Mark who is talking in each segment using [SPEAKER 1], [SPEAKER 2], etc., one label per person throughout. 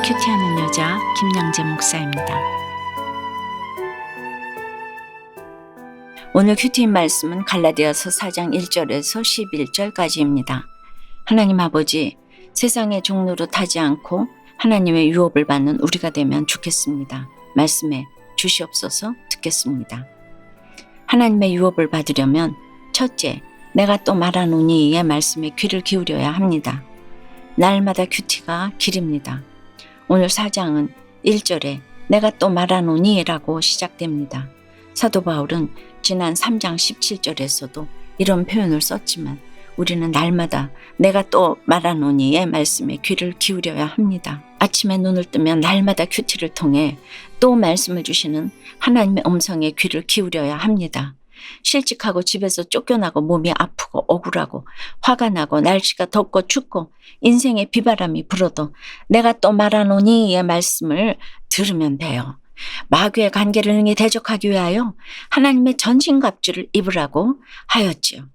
[SPEAKER 1] 큐티하는 여자 김양재 목사입니다. 오늘 큐티인 말씀은 갈라디아서 4장 1절에서 11절까지입니다. 하나님 아버지, 세상의 종로로 타지 않고 하나님의 유업을 받는 우리가 되면 좋겠습니다. 말씀에 주시옵소서. 듣겠습니다. 하나님의 유업을 받으려면 첫째, 내가 또 말하노니의 말씀에 귀를 기울여야 합니다. 날마다 큐티가 길입니다. 오늘 4장은 1절에 내가 또 말하노니라고 시작됩니다. 사도 바울은 지난 3장 17절에서도 이런 표현을 썼지만 우리는 날마다 내가 또 말하노니의 말씀에 귀를 기울여야 합니다. 아침에 눈을 뜨면 날마다 큐티를 통해 또 말씀을 주시는 하나님의 음성에 귀를 기울여야 합니다. 실직하고 집에서 쫓겨나고 몸이 아프고 억울하고 화가 나고 날씨가 덥고 춥고 인생의 비바람이 불어도 내가 또 말하노니의 말씀을 들으면 돼요. 마귀의 관계를 능히 대적하기 위하여 하나님의 전신갑주를 입으라고 하였지요.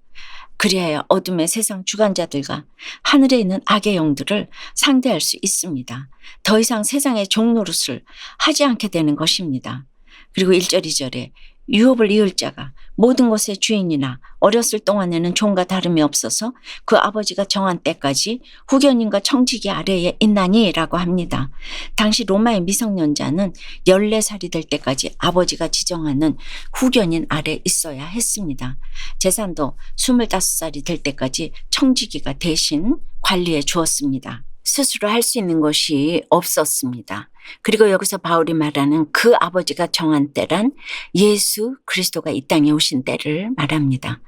[SPEAKER 1] 그리하여 어둠의 세상 주관자들과 하늘에 있는 악의 영들을 상대할 수 있습니다. 더 이상 세상의 종노릇을 하지 않게 되는 것입니다. 그리고 1절 2절에 유업을 이을 자가 모든 것의 주인이나 어렸을 동안에는 종과 다름이 없어서 그 아버지가 정한 때까지 후견인과 청지기 아래에 있나니라고 합니다. 당시 로마의 미성년자는 14살이 될 때까지 아버지가 지정하는 후견인 아래 있어야 했습니다. 재산도 25살이 될 때까지 청지기가 대신 관리해 주었습니다. 스스로 할 수 있는 것이 없었습니다. 그리고 여기서 바울이 말하는 그 아버지가 정한 때란 예수 그리스도가 이 땅에 오신 때를 말합니다.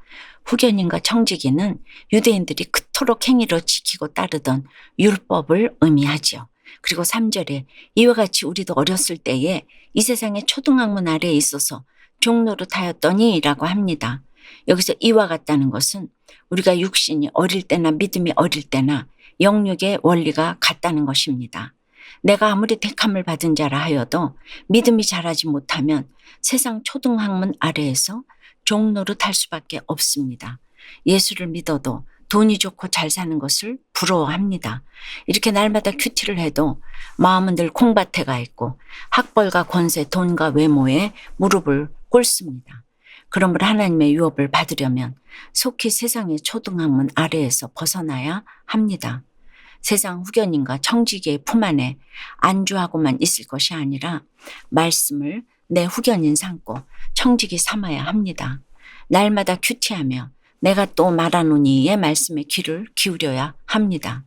[SPEAKER 1] 후견인과 청지기는 유대인들이 그토록 행위로 지키고 따르던 율법을 의미하죠. 그리고 3절에 이와 같이 우리도 어렸을 때에 이 세상의 초등학문 아래에 있어서 종노릇하였더니 라고 합니다. 여기서 이와 같다는 것은 우리가 육신이 어릴 때나 믿음이 어릴 때나 영육의 원리가 같다는 것입니다. 내가 아무리 택함을 받은 자라 하여도 믿음이 자라지 못하면 세상 초등학문 아래에서 종노릇할 수밖에 없습니다. 예수를 믿어도 돈이 좋고 잘 사는 것을 부러워합니다. 이렇게 날마다 큐티를 해도 마음은 늘 콩밭에 가 있고 학벌과 권세, 돈과 외모에 무릎을 꿇습니다. 그러므로 하나님의 유업을 받으려면 속히 세상의 초등학문 아래에서 벗어나야 합니다. 세상 후견인과 청지기의 품 안에 안주하고만 있을 것이 아니라 말씀을 내 후견인 삼고 청지기 삼아야 합니다. 날마다 큐티하며 내가 또 말하노니의 말씀에 귀를 기울여야 합니다.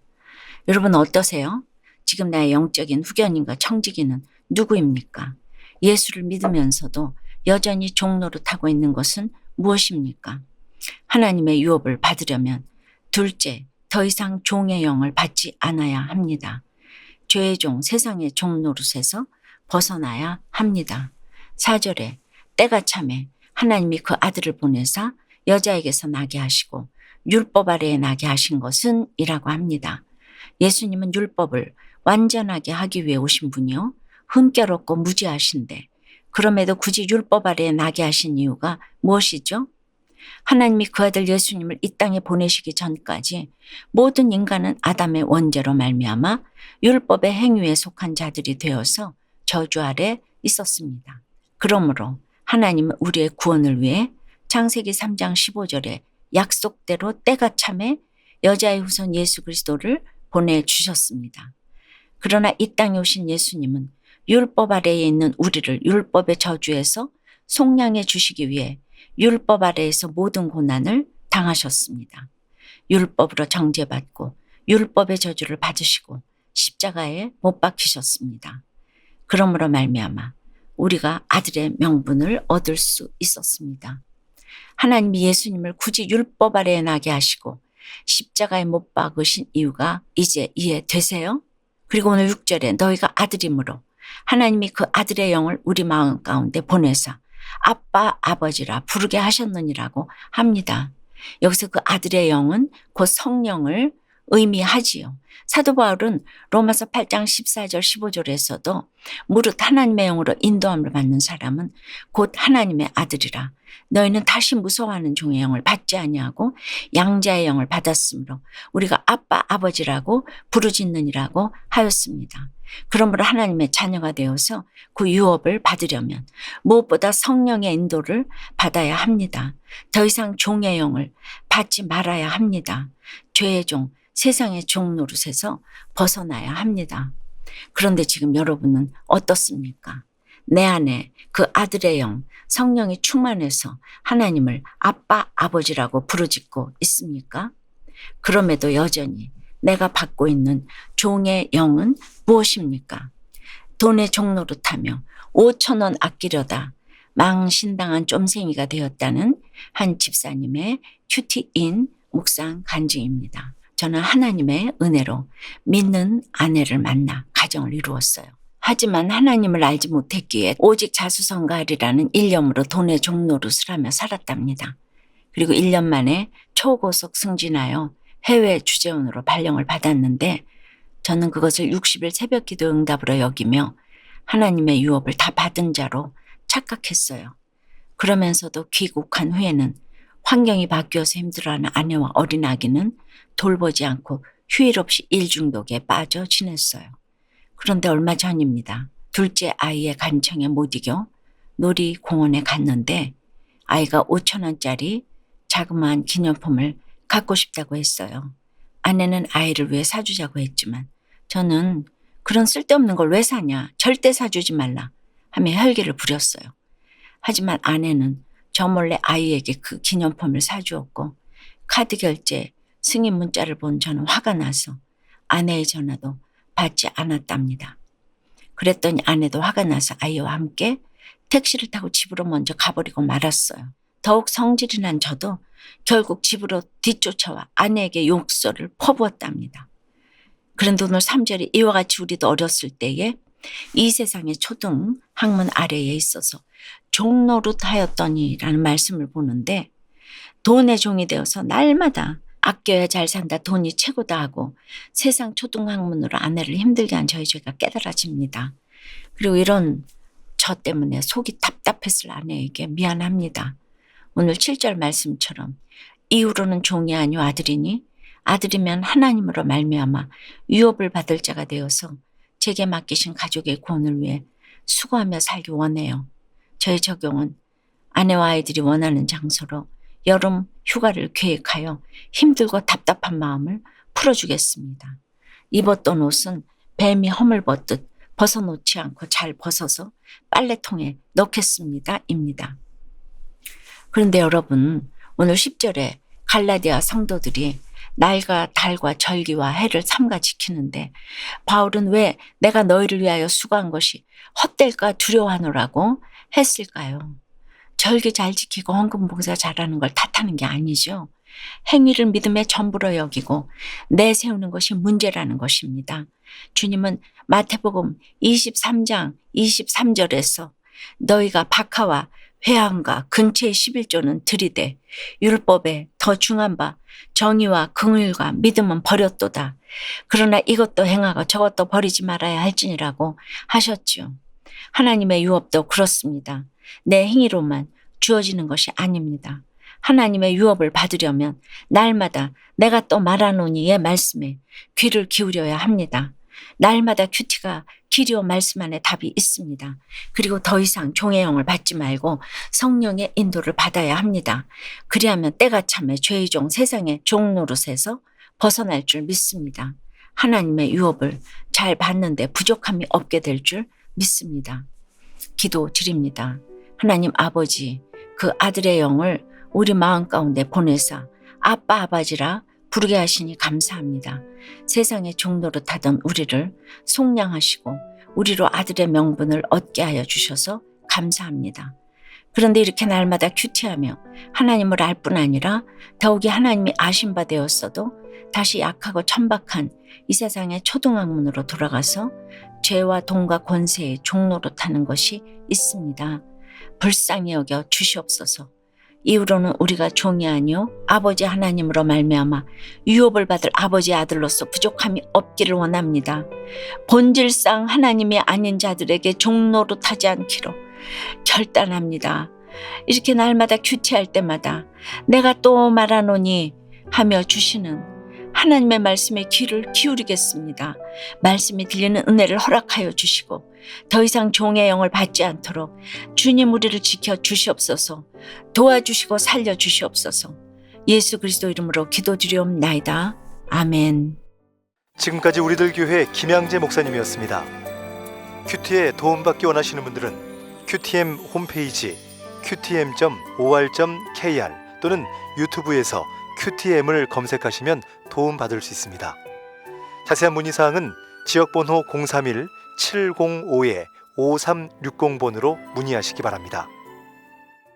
[SPEAKER 1] 여러분 어떠세요? 지금 나의 영적인 후견인과 청지기는 누구입니까? 예수를 믿으면서도 여전히 종노릇하고 있는 것은 무엇입니까? 하나님의 유업을 받으려면 둘째, 더 이상 종의 영을 받지 않아야 합니다. 죄의 종, 세상의 종노릇에서 벗어나야 합니다. 4절에 때가 참에 하나님이 그 아들을 보내사 여자에게서 나게 하시고 율법 아래에 나게 하신 것은 이라고 합니다. 예수님은 율법을 완전하게 하기 위해 오신 분이요 흠결없고 무지하신데 그럼에도 굳이 율법 아래에 나게 하신 이유가 무엇이죠? 하나님이 그 아들 예수님을 이 땅에 보내시기 전까지 모든 인간은 아담의 원죄로 말미암아 율법의 행위에 속한 자들이 되어서 저주 아래 있었습니다. 그러므로 하나님은 우리의 구원을 위해 창세기 3장 15절에 약속대로 때가 참에 여자의 후손 예수 그리스도를 보내주셨습니다. 그러나 이 땅에 오신 예수님은 율법 아래에 있는 우리를 율법의 저주에서 속량해 주시기 위해 율법 아래에서 모든 고난을 당하셨습니다. 율법으로 정죄받고 율법의 저주를 받으시고 십자가에 못 박히셨습니다. 그러므로 말미암아 우리가 아들의 명분을 얻을 수 있었습니다. 하나님이 예수님을 굳이 율법 아래에 나게 하시고 십자가에 못 박으신 이유가 이제 이해되세요? 그리고 오늘 6절에 너희가 아들이므로 하나님이 그 아들의 영을 우리 마음 가운데 보내사 아빠 아버지라 부르게 하셨느니라고 합니다. 여기서 그 아들의 영은 곧 성령을 의미하지요. 사도 바울은 로마서 8장 14절 15절에서도 무릇 하나님의 영으로 인도함을 받는 사람은 곧 하나님의 아들이라 너희는 다시 무서워하는 종의 영을 받지 아니하고 양자의 영을 받았으므로 우리가 아빠 아버지라고 부르짖느니라고 하였습니다. 그러므로 하나님의 자녀가 되어서 그 유업을 받으려면 무엇보다 성령의 인도를 받아야 합니다. 더 이상 종의 영을 받지 말아야 합니다. 죄의 종, 세상의 종 노릇에서 벗어나야 합니다. 그런데 지금 여러분은 어떻습니까? 내 안에 그 아들의 영, 성령이 충만해서 하나님을 아빠, 아버지라고 부르짖고 있습니까? 그럼에도 여전히 내가 받고 있는 종의 영은 무엇입니까? 돈의 종노릇하며 5,000원 아끼려다 망신당한 쫌생이가 되었다는 한 집사님의 큐티인 묵상 간증입니다. 저는 하나님의 은혜로 믿는 아내를 만나 가정을 이루었어요. 하지만 하나님을 알지 못했기에 오직 자수성가하리라는 일념으로 돈의 종노릇을 하며 살았답니다. 그리고 1년 만에 초고속 승진하여 해외 주재원으로 발령을 받았는데 저는 그것을 60일 새벽기도 응답으로 여기며 하나님의 유업을 다 받은 자로 착각했어요. 그러면서도 귀국한 후에는 환경이 바뀌어서 힘들어하는 아내와 어린 아기는 돌보지 않고 휴일 없이 일 중독에 빠져 지냈어요. 그런데 얼마 전입니다. 둘째 아이의 간청에 못 이겨 놀이공원에 갔는데 아이가 5,000원짜리 자그마한 기념품을 갖고 싶다고 했어요. 아내는 아이를 위해 사주자고 했지만 저는 그런 쓸데없는 걸 왜 사냐, 절대 사주지 말라 하며 혈기를 부렸어요. 하지만 아내는 저 몰래 아이에게 그 기념품을 사주었고 카드 결제 승인 문자를 본 저는 화가 나서 아내의 전화도 받지 않았답니다. 그랬더니 아내도 화가 나서 아이와 함께 택시를 타고 집으로 먼저 가버리고 말았어요. 더욱 성질이 난 저도 결국 집으로 뒤쫓아와 아내에게 욕설을 퍼부었답니다. 그런데 오늘 3절에 이와 같이 우리도 어렸을 때에 이 세상의 초등 학문 아래에 있어서 종노릇하였더니 라는 말씀을 보는데 돈의 종이 되어서 날마다 아껴야 잘 산다, 돈이 최고다 하고 세상 초등학문으로 아내를 힘들게 한 저희 죄가 깨달아집니다. 그리고 이런 저 때문에 속이 답답했을 아내에게 미안합니다. 오늘 7절 말씀처럼 이후로는 종이 아니오 아들이니 아들이면 하나님으로 말미암아 유업을 받을 자가 되어서 제게 맡기신 가족의 구원을 위해 수고하며 살기 원해요. 저의 적용은 아내와 아이들이 원하는 장소로 여름 휴가를 계획하여 힘들고 답답한 마음을 풀어주겠습니다. 입었던 옷은 뱀이 허물 벗듯 벗어놓지 않고 잘 벗어서 빨래통에 넣겠습니다. 입니다. 그런데 여러분, 오늘 10절에 갈라디아 성도들이 날과 달과 절기와 해를 삼가 지키는데 바울은 왜 내가 너희를 위하여 수고한 것이 헛될까 두려워하노라고 했을까요? 절기 잘 지키고 헌금 봉사 잘하는 걸 탓하는 게 아니죠. 행위를 믿음의 전부로 여기고 내세우는 것이 문제라는 것입니다. 주님은 마태복음 23장 23절에서 너희가 박하와 회함과 근처의 11조는 들이되 율법에 더 중한 바 정의와 긍휼과 믿음은 버렸도다. 그러나 이것도 행하고 저것도 버리지 말아야 할지니라고 하셨지요. 하나님의 유업도 그렇습니다. 내 행위로만 주어지는 것이 아닙니다. 하나님의 유업을 받으려면 날마다 내가 또 말하노니의 말씀에 귀를 기울여야 합니다. 날마다 큐티가 기리오 말씀 안에 답이 있습니다. 그리고 더 이상 종의 영을 받지 말고 성령의 인도를 받아야 합니다. 그리하면 때가 참에 죄의 종 세상의 종 노릇에서 벗어날 줄 믿습니다. 하나님의 유업을 잘 받는데 부족함이 없게 될 줄 믿습니다. 기도 드립니다. 하나님 아버지, 그 아들의 영을 우리 마음 가운데 보내사 아빠 아버지라 부르게 하시니 감사합니다. 세상의 종노릇하던 우리를 속량하시고 우리로 아들의 명분을 얻게 하여 주셔서 감사합니다. 그런데 이렇게 날마다 큐티하며 하나님을 알 뿐 아니라 더욱이 하나님이 아신 바 되었어도 다시 약하고 천박한 이 세상의 초등학문으로 돌아가서 죄와 돈과 권세의 종노릇하는 것이 있습니다. 불쌍히 여겨 주시옵소서. 이후로는 우리가 종이 아니요 아버지 하나님으로 말미암아 유업을 받을 아버지 아들로서 부족함이 없기를 원합니다. 본질상 하나님이 아닌 자들에게 종노릇하지 않기로 결단합니다. 이렇게 날마다 큐티할 때마다 내가 또 말하노니 하며 주시는 하나님의 말씀에 귀를 기울이겠습니다. 말씀이 들리는 은혜를 허락하여 주시고 더 이상 종의 영을 받지 않도록 주님 우리를 지켜 주시옵소서. 도와주시고 살려 주시옵소서. 예수 그리스도 이름으로 기도드리옵나이다. 아멘.
[SPEAKER 2] 지금까지 우리들 교회 김양재 목사님이었습니다. 큐티에 도움받기 원하시는 분들은 큐티엠 홈페이지 qtm.or.kr 또는 유튜브에서 큐티엠을 검색하시면 도움받을 수 있습니다. 자세한 문의사항은 지역번호 031-705-5360번으로 문의하시기 바랍니다.